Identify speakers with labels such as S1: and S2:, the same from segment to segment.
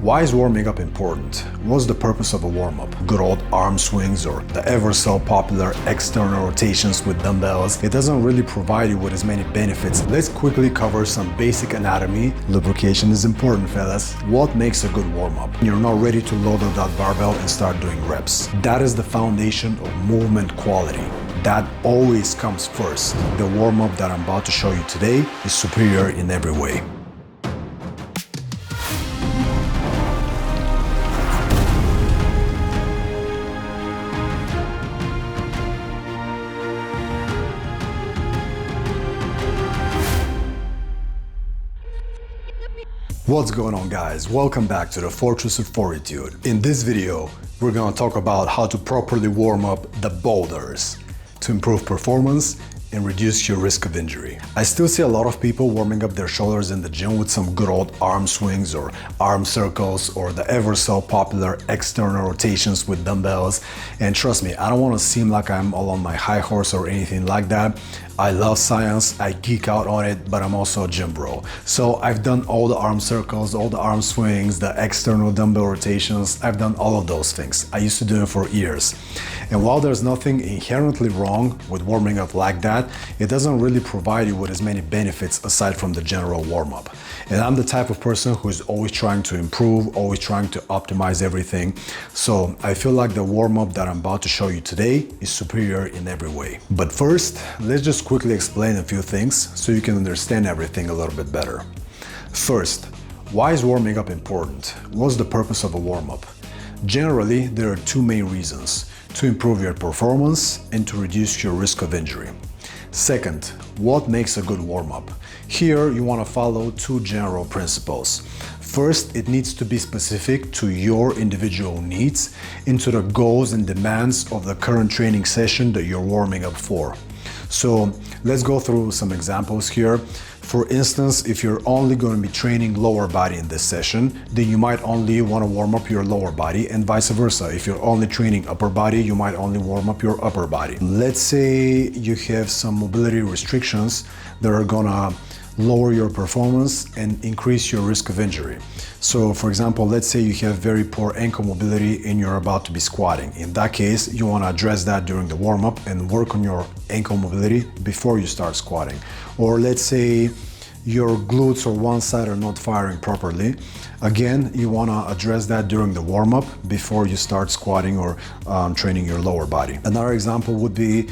S1: Why is warming up important? What's the purpose of a warm-up? Good old arm swings or the ever so popular external rotations with dumbbells. It doesn't really provide you with as many benefits. Let's quickly cover some basic anatomy. Lubrication is important, fellas. What makes a good warm-up? You're not ready to load up that barbell and start doing reps. That is the foundation of movement quality. That always comes first. The warm-up that I'm about to show you today is superior in every way. What's going on, guys? Welcome back to the Fortress of Fortitude. In this video, we're gonna talk about how to properly warm up the boulders to improve performance and reduce your risk of injury. I still see a lot of people warming up their shoulders in the gym with some good old arm swings or arm circles or the ever so popular external rotations with dumbbells. And trust me, I don't want to seem like I'm all on my high horse or anything like that. I love science, I geek out on it, but I'm also a gym bro. So I've done all the arm circles, all the arm swings, the external dumbbell rotations. I've done all of those things. I used to do it for years. And while there's nothing inherently wrong with warming up like that, it doesn't really provide you with as many benefits aside from the general warm-up. And I'm the type of person who is always trying to improve, always trying to optimize everything. So I feel like the warm-up that I'm about to show you today is superior in every way. But first, let's just quickly explain a few things so you can understand everything a little bit better. First, why is warming up important? What's the purpose of a warm-up? Generally, there are two main reasons: to improve your performance and to reduce your risk of injury. Second, what makes a good warm-up? Here, you want to follow two general principles. First, it needs to be specific to your individual needs and to the goals and demands of the current training session that you're warming up for. So let's go through some examples here. For instance, if you're only going to be training lower body in this session, then you might only want to warm up your lower body, and vice versa. If you're only training upper body, you might only warm up your upper body. Let's say you have some mobility restrictions that are gonna lower your performance and increase your risk of injury. So for example, let's say you have very poor ankle mobility and you're about to be squatting. In that case, you want to address that during the warm-up and work on your ankle mobility before you start squatting. Or let's say your glutes or one side are not firing properly. Again, you want to address that during the warm-up before you start squatting or training your lower body. Another example would be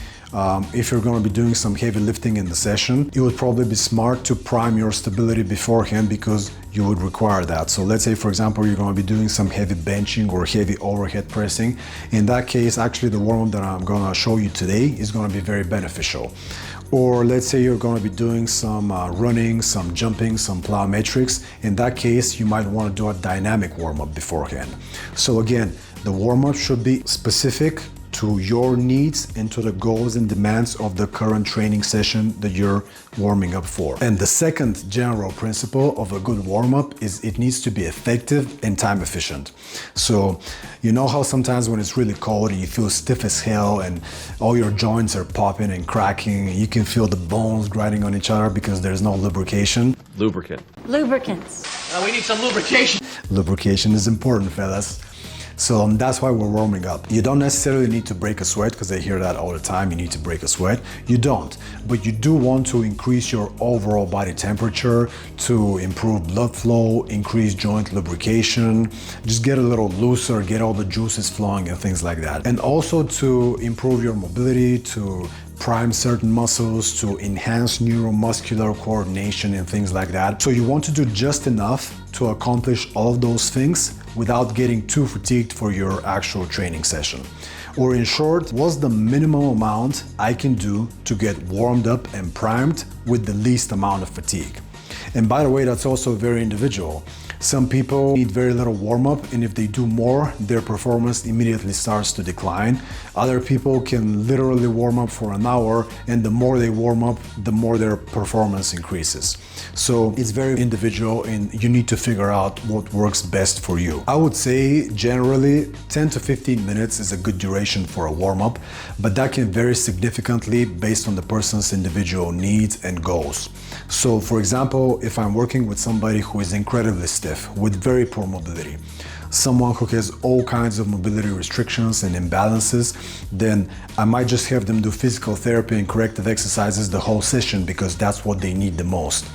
S1: if you're going to be doing some heavy lifting in the session, it would probably be smart to prime your stability beforehand because you would require that. So let's say, for example, you're going to be doing some heavy benching or heavy overhead pressing. In that case, actually the warm-up that I'm going to show you today is going to be very beneficial. Or let's say you're going to be doing some running, some jumping, some plyometrics. In that case, you might want to do a dynamic warm-up beforehand. So again, the warm-up should be specific to your needs and to the goals and demands of the current training session that you're warming up for. And the second general principle of a good warm-up is it needs to be effective and time efficient. So you know how sometimes when it's really cold and you feel stiff as hell and all your joints are popping and cracking and you can feel the bones grinding on each other because there's no lubrication?
S2: Lubricant.
S3: Lubricants.
S2: We need some lubrication.
S1: Lubrication is important, fellas. So that's why we're warming up. You don't necessarily need to break a sweat, because I hear that all the time, you need to break a sweat. You don't, but you do want to increase your overall body temperature to improve blood flow, increase joint lubrication, just get a little looser, get all the juices flowing and things like that. And also to improve your mobility, to prime certain muscles, to enhance neuromuscular coordination and things like that. So you want to do just enough to accomplish all of those things without getting too fatigued for your actual training session. Or in short, what's the minimum amount I can do to get warmed up and primed with the least amount of fatigue? And by the way, that's also very individual. Some people need very little warm-up, and if they do more, their performance immediately starts to decline. Other people can literally warm up for an hour, and the more they warm up, the more their performance increases. So it's very individual, and you need to figure out what works best for you. I would say generally 10 to 15 minutes is a good duration for a warm-up, but that can vary significantly based on the person's individual needs and goals. So for example, if I'm working with somebody who is incredibly stiff, aggressive with very poor mobility. Someone who has all kinds of mobility restrictions and imbalances, then I might just have them do physical therapy and corrective exercises the whole session because that's what they need the most.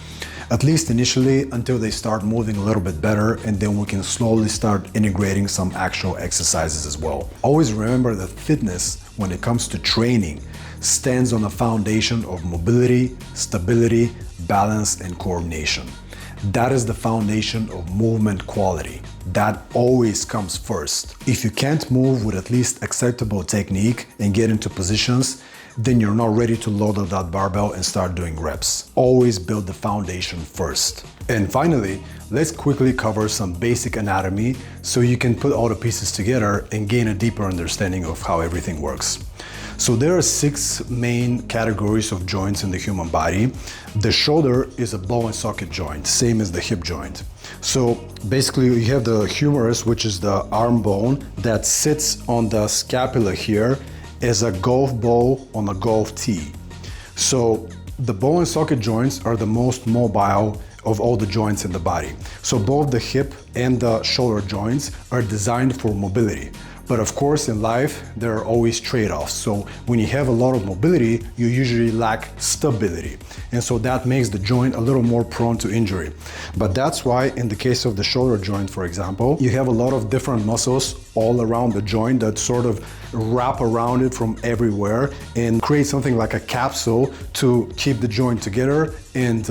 S1: At least initially, until they start moving a little bit better, and then we can slowly start integrating some actual exercises as well. Always remember that fitness, when it comes to training, stands on a foundation of mobility, stability, balance, and coordination. That is the foundation of movement quality. That always comes first. If you can't move with at least acceptable technique and get into positions, then you're not ready to load up that barbell and start doing reps. Always build the foundation first. And finally, let's quickly cover some basic anatomy so you can put all the pieces together and gain a deeper understanding of how everything works. So there are 6 main categories of joints in the human body. The shoulder is a ball and socket joint, same as the hip joint. So basically you have the humerus, which is the arm bone that sits on the scapula here as a golf ball on a golf tee. So the ball and socket joints are the most mobile of all the joints in the body. So both the hip and the shoulder joints are designed for mobility. But of course, in life, there are always trade-offs. So when you have a lot of mobility, you usually lack stability. And so that makes the joint a little more prone to injury. But that's why in the case of the shoulder joint, for example, you have a lot of different muscles all around the joint that sort of wrap around it from everywhere and create something like a capsule to keep the joint together, and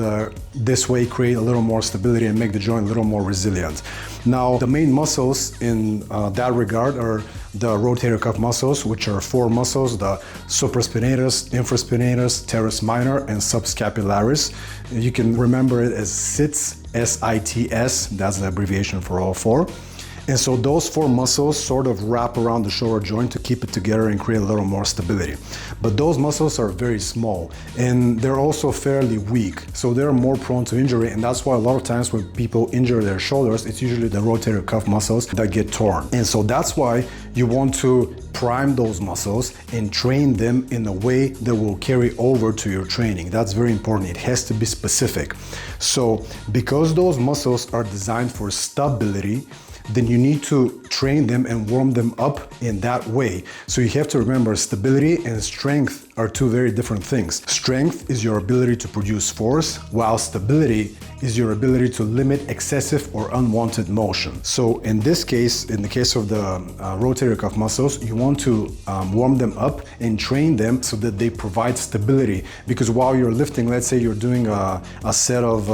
S1: this way create a little more stability and make the joint a little more resilient. Now, the main muscles in that regard are the rotator cuff muscles, which are 4 muscles: the supraspinatus, infraspinatus, teres minor, and subscapularis. You can remember it as SITS, S-I-T-S, that's the abbreviation for all 4. And so those 4 muscles sort of wrap around the shoulder joint to keep it together and create a little more stability. But those muscles are very small and they're also fairly weak. So they're more prone to injury, and that's why a lot of times when people injure their shoulders, it's usually the rotator cuff muscles that get torn. And so that's why you want to prime those muscles and train them in a way that will carry over to your training. That's very important. It has to be specific. So because those muscles are designed for stability, then you need to train them and warm them up in that way. So you have to remember, stability and strength are 2 very different things. Strength is your ability to produce force, while stability is your ability to limit excessive or unwanted motion. So in this case, in the case of the rotator cuff muscles, you want to warm them up and train them so that they provide stability. Because while you're lifting, let's say you're doing a set of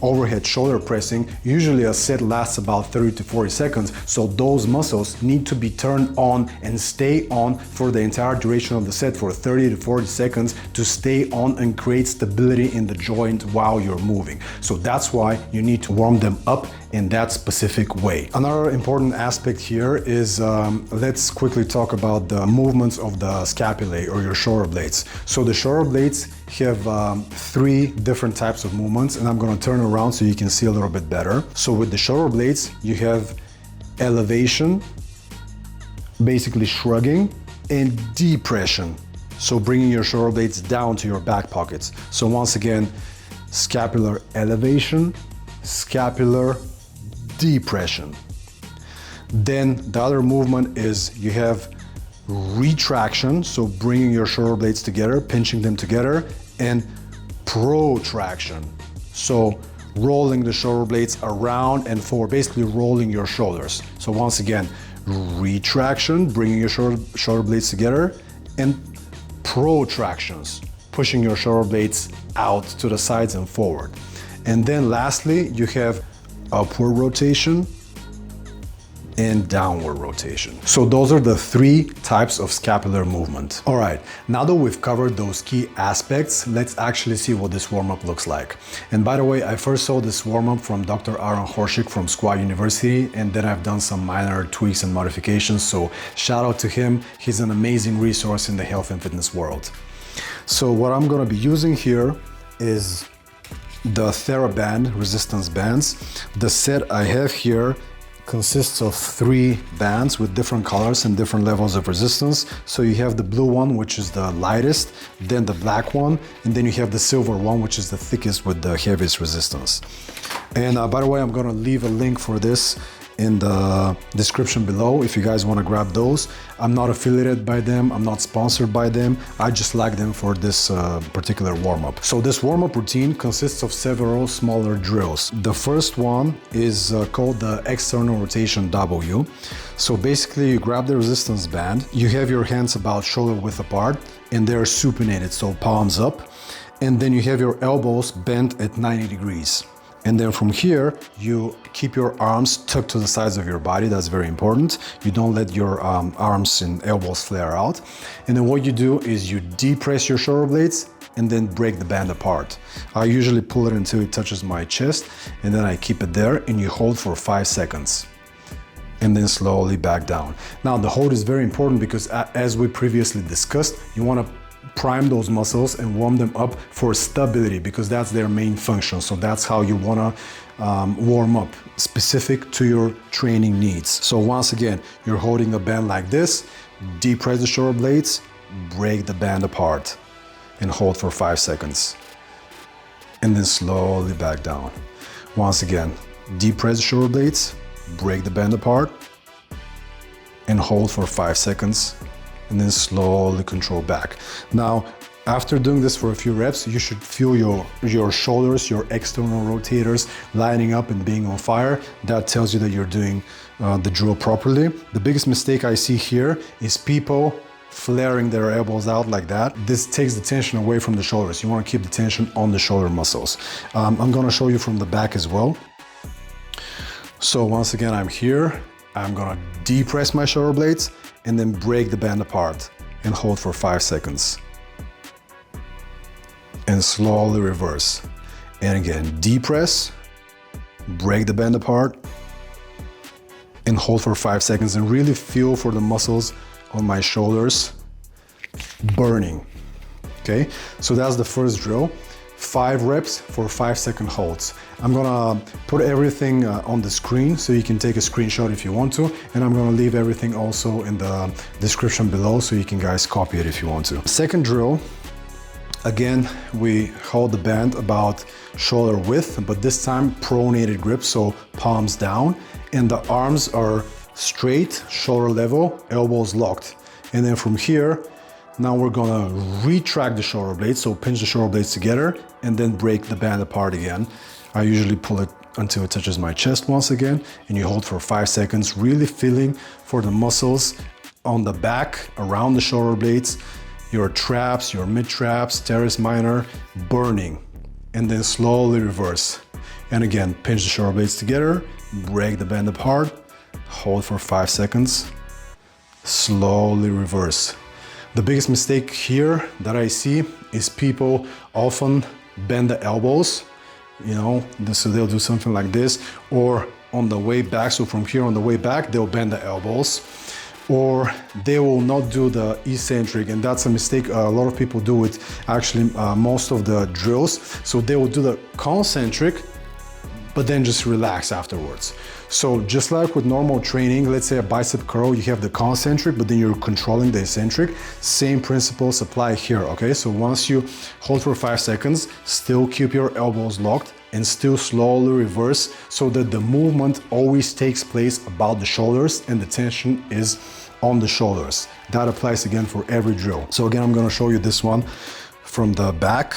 S1: overhead shoulder pressing, usually a set lasts about 30 to 40 seconds. So those muscles need to be turned on and stay on for the entire duration of the set, for 30 to 40 seconds, to stay on and create stability in the joint while you're moving. So that's why you need to warm them up in that specific way. Another important aspect here is, let's quickly talk about the movements of the scapulae, or your shoulder blades. So the shoulder blades have 3 different types of movements, and I'm going to turn around so you can see a little bit better. So with the shoulder blades, you have elevation, basically shrugging, and depression. So bringing your shoulder blades down to your back pockets. So once again, scapular elevation, scapular depression. Then the other movement is you have retraction, so bringing your shoulder blades together, pinching them together, and protraction, so rolling the shoulder blades around and forward, basically rolling your shoulders. So once again, retraction, bringing your shoulder blades together, and protractions, pushing your shoulder blades out to the sides and forward. And then lastly, you have upward rotation and downward rotation. So those are the 3 types of scapular movement. All right, now that we've covered those key aspects, let's actually see what this warm-up looks like. And by the way, I first saw this warm-up from Dr. Aaron Horschik from Squat University, and then I've done some minor tweaks and modifications. So shout out to him. He's an amazing resource in the health and fitness world. So what I'm gonna be using here is the TheraBand resistance bands. The set I have here consists of 3 bands with different colors and different levels of resistance. So you have the blue one, which is the lightest, then the black one, and then you have the silver one, which is the thickest with the heaviest resistance. And by the way, I'm gonna leave a link for this in the description below if you guys want to grab those. I'm not affiliated by them, I'm not sponsored by them, I just like them for this particular warm-up. So this warm-up routine consists of several smaller drills. The first one is called the external rotation W. So basically you grab the resistance band, you have your hands about shoulder width apart and they're supinated, so palms up, and then you have your elbows bent at 90 degrees. And then from here, you keep your arms tucked to the sides of your body. That's very important. You don't let your arms and elbows flare out. And then what you do is you depress your shoulder blades and then break the band apart. I usually pull it until it touches my chest, and then I keep it there and you hold for 5 seconds. And then slowly back down. Now the hold is very important because as we previously discussed, you want to prime those muscles and warm them up for stability because that's their main function. So that's how you want to warm up, specific to your training needs. So once again, you're holding the band like this, depress the shoulder blades, break the band apart and hold for 5 seconds. And then slowly back down. Once again, depress the shoulder blades, break the band apart and hold for 5 seconds. And then slowly control back. Now, after doing this for a few reps, you should feel your shoulders, your external rotators lining up and being on fire. That tells you that you're doing the drill properly. The biggest mistake I see here is people flaring their elbows out like that. This takes the tension away from the shoulders. You want to keep the tension on the shoulder muscles. I'm going to show you from the back as well. So once again, I'm here. I'm going to depress my shoulder blades and then break the band apart and hold for 5 seconds. And slowly reverse. And again, depress, break the band apart, and hold for 5 seconds and really feel for the muscles on my shoulders burning. Okay, so that's the first drill. 5 reps for 5-second holds. I'm gonna put everything on the screen so you can take a screenshot if you want to, and I'm gonna leave everything also in the description below so you can guys copy it if you want to. Second drill, again, we hold the band about shoulder width, but this time pronated grip, so palms down, and the arms are straight, shoulder level, elbows locked. And then from here, now we're gonna retract the shoulder blades, so pinch the shoulder blades together and then break the band apart again. I usually pull it until it touches my chest once again, and you hold for 5 seconds, really feeling for the muscles on the back, around the shoulder blades, your traps, your mid-traps, teres minor, burning, and then slowly reverse. And again, pinch the shoulder blades together, break the band apart, hold for 5 seconds, slowly reverse. The biggest mistake here that I see is people often bend the elbows, you know, so they'll do something like this, or on the way back, so from here on the way back, they'll bend the elbows, or they will not do the eccentric, and that's a mistake a lot of people do with actually most of the drills. So they will do the concentric, but then just relax afterwards. So just like with normal training, let's say a bicep curl, you have the concentric, but then you're controlling the eccentric. Same principles apply here, okay? So once you hold for 5 seconds, still keep your elbows locked and still slowly reverse so that the movement always takes place about the shoulders and the tension is on the shoulders. That applies again for every drill. So again, I'm gonna show you this one from the back.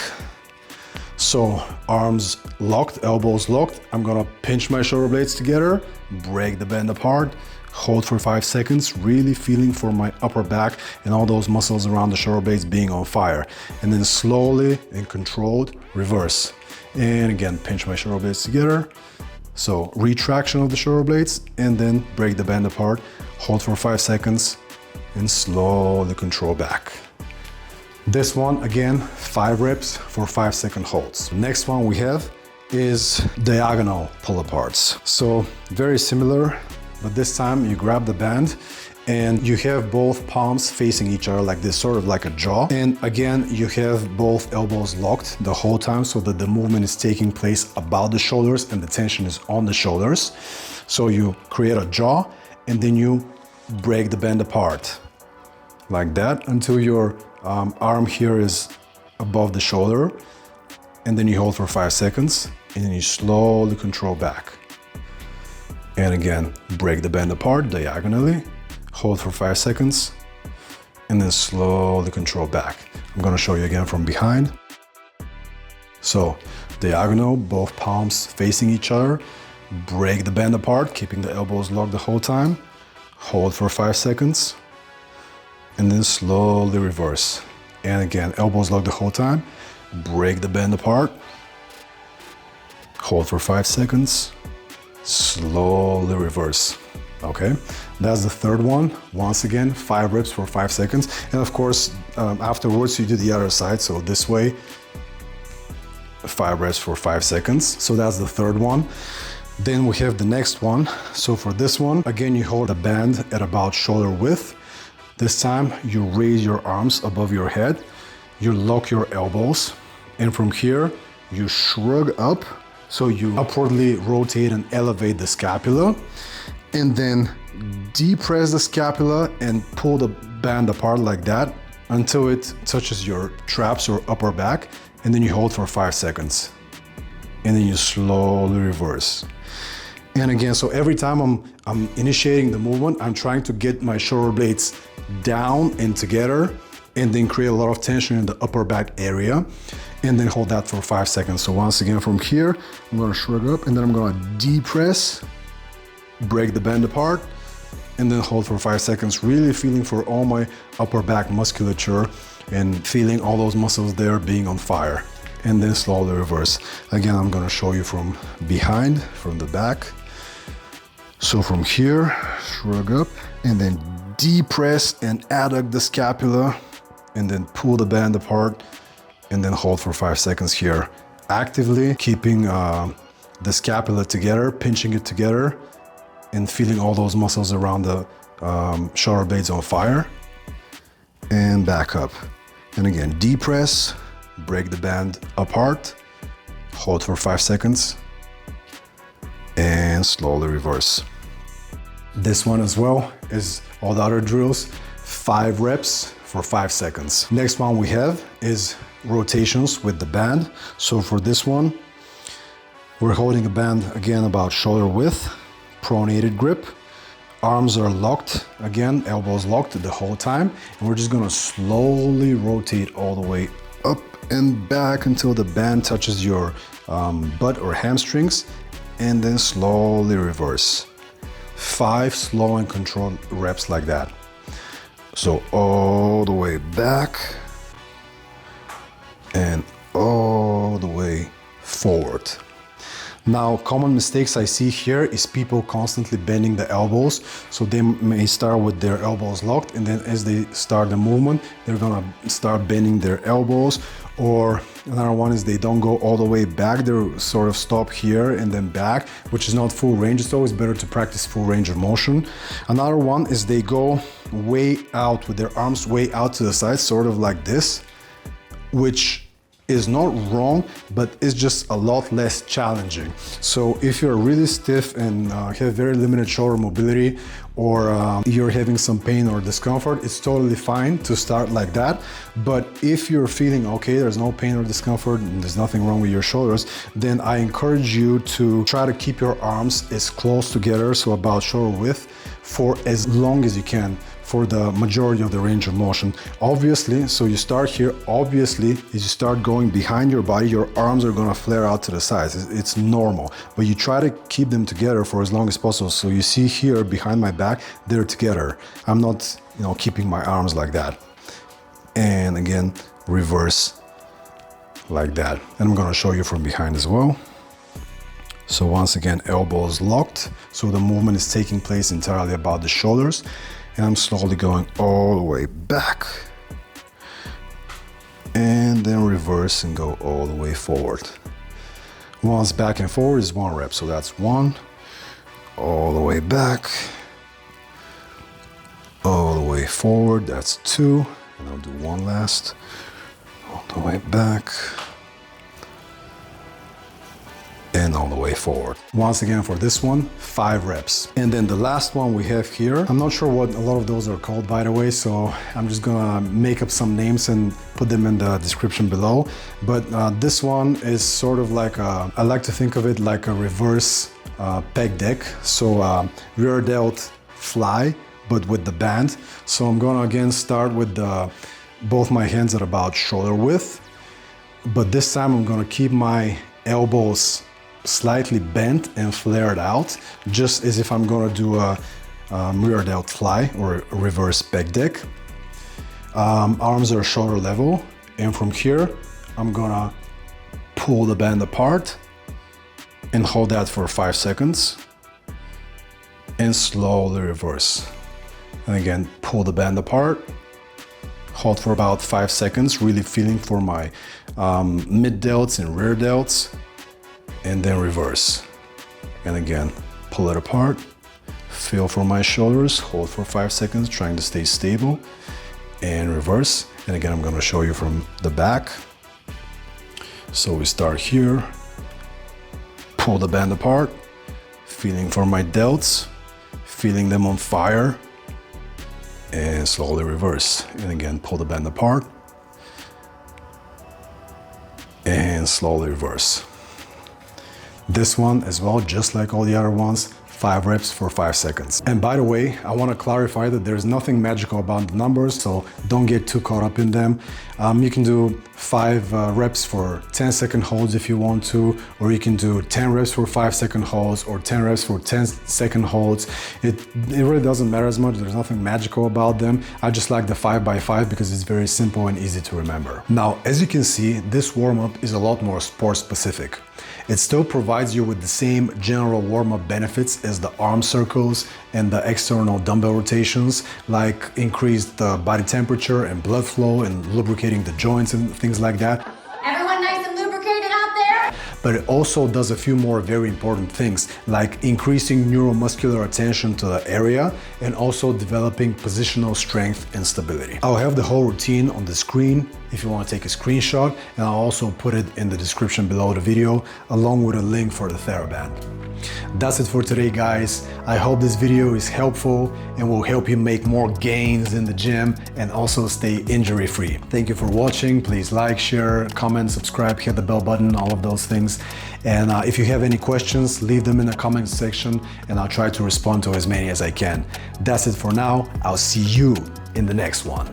S1: So arms locked, elbows locked. I'm gonna pinch my shoulder blades together, break the band apart, hold for 5 seconds, really feeling for my upper back and all those muscles around the shoulder blades being on fire. And then slowly and controlled reverse. And again, pinch my shoulder blades together. So retraction of the shoulder blades and then break the band apart, hold for 5 seconds and slowly control back. This one, again, 5 reps for 5-second holds. Next one we have is diagonal pull-aparts. So very similar, but this time you grab the band and you have both palms facing each other like this, sort of like a jaw. And again, you have both elbows locked the whole time so that the movement is taking place about the shoulders and the tension is on the shoulders. So you create a jaw and then you break the band apart like that until your arm here is above the shoulder, and then you hold for 5 seconds and then you slowly control back. And again, break the band apart diagonally, hold for 5 seconds, and then slowly control back. I'm gonna show you again from behind. So diagonal, both palms facing each other, break the band apart, keeping the elbows locked the whole time, hold for 5 seconds, and then slowly reverse. And again, elbows locked the whole time, break the band apart, hold for 5 seconds, slowly reverse. Okay, that's the third one. Once again, 5 reps for 5 seconds. And of course, afterwards you do the other side. So this way, 5 reps for 5 seconds. So that's the third one. Then we have the next one. So for this one, again, you hold the band at about shoulder width. This time you raise your arms above your head, you lock your elbows, and from here you shrug up. So you upwardly rotate and elevate the scapula, and then depress the scapula and pull the band apart like that until it touches your traps or upper back, and then you hold for 5 seconds. And then you slowly reverse. And again, so every time I'm initiating the movement, I'm trying to get my shoulder blades down and together, and then create a lot of tension in the upper back area, and then hold that for 5 seconds. So once again, from here, I'm gonna shrug up, and then I'm gonna depress, break the band apart, and then hold for 5 seconds, really feeling for all my upper back musculature and feeling all those muscles there being on fire. And then slowly reverse. Again, I'm gonna show you from behind, from the back. So from here, shrug up, and then depress and adduct the scapula, and then pull the band apart, and then hold for 5 seconds here. Actively keeping the scapula together, pinching it together, and feeling all those muscles around the shoulder blades on fire. And back up. And again, depress, break the band apart, hold for 5 seconds, and slowly reverse. This one as well is all the other drills, 5 reps for 5 seconds. Next one we have is rotations with the band. So for this one, we're holding a band again about shoulder width, pronated grip. Arms are locked, again, elbows locked the whole time. And we're just gonna slowly rotate all the way up and back until the band touches your butt or hamstrings, and then slowly reverse. 5 slow and controlled reps like that. So all the way back and all the way forward. Now, common mistakes I see here is people constantly bending the elbows. So they may start with their elbows locked, and then as they start the movement, they're gonna start bending their elbows. Or another one is they don't go all the way back, they sort of stop here and then back, which is not full range. It's always better to practice full range of motion. Another one is they go way out with their arms way out to the side, sort of like this, which is not wrong, but it's just a lot less challenging. So if you're really stiff and have very limited shoulder mobility, or you're having some pain or discomfort, it's totally fine to start like that. But if you're feeling okay, there's no pain or discomfort, and there's nothing wrong with your shoulders, then I encourage you to try to keep your arms as close together, so about shoulder width, for as long as you can, for the majority of the range of motion. Obviously, so you start here, obviously, as you start going behind your body, your arms are gonna flare out to the sides. It's normal, but you try to keep them together for as long as possible. So you see here behind my back, they're together. I'm not, keeping my arms like that. And again, reverse like that. And I'm gonna show you from behind as well. So once again, elbows locked. So the movement is taking place entirely about the shoulders. And I'm slowly going all the way back, and then reverse and go all the way forward. Once back and forward is 1 rep. So that's 1, all the way back, all the way forward, that's 2. And I'll do 1 last, all the way back, and all the way forward. Once again for this one, 5 reps. And then the last one we have here, I'm not sure what a lot of those are called, by the way, so I'm just gonna make up some names and put them in the description below. But this one is sort of like I like to think of it like a reverse pec deck. So rear delt fly, but with the band. So I'm gonna again start with both my hands at about shoulder width, but this time I'm gonna keep my elbows slightly bent and flared out, just as if I'm gonna do a rear delt fly or a reverse pec deck. Arms are shoulder level, and from here I'm gonna pull the band apart and hold that for 5 seconds and slowly reverse. And again, pull the band apart, hold for about 5 seconds, really feeling for my mid delts and rear delts, and then reverse. And again, pull it apart, feel for my shoulders, hold for 5 seconds, trying to stay stable, and reverse. And again, I'm gonna show you from the back. So we start here, pull the band apart, feeling for my delts, feeling them on fire, and slowly reverse. And again, pull the band apart, and slowly reverse. This one as well, just like all the other ones, 5 reps for 5 seconds. And by the way, I want to clarify that there's nothing magical about the numbers, so don't get too caught up in them. You can do 5 reps for 10-second holds if you want to, or you can do 10 reps for 5-second holds, or 10 reps for 10-second holds. It really doesn't matter as much. There's nothing magical about them. I just like the 5x5 because it's very simple and easy to remember. Now, as you can see, this warm-up is a lot more sport specific. It still provides you with the same general warm-up benefits as the arm circles and the external dumbbell rotations, like increased body temperature and blood flow and lubricating the joints and things like that.
S2: Everyone nice and lubricated out there?
S1: But it also does a few more very important things, like increasing neuromuscular attention to the area and also developing positional strength and stability. I'll have the whole routine on the screen if you want to take a screenshot, and I'll also put it in the description below the video, along with a link for the TheraBand. That's it for today, guys. I hope this video is helpful and will help you make more gains in the gym and also stay injury-free. Thank you for watching. Please like, share, comment, subscribe, hit the bell button, all of those things. And if you have any questions, leave them in the comment section and I'll try to respond to as many as I can. That's it for now. I'll see you in the next one.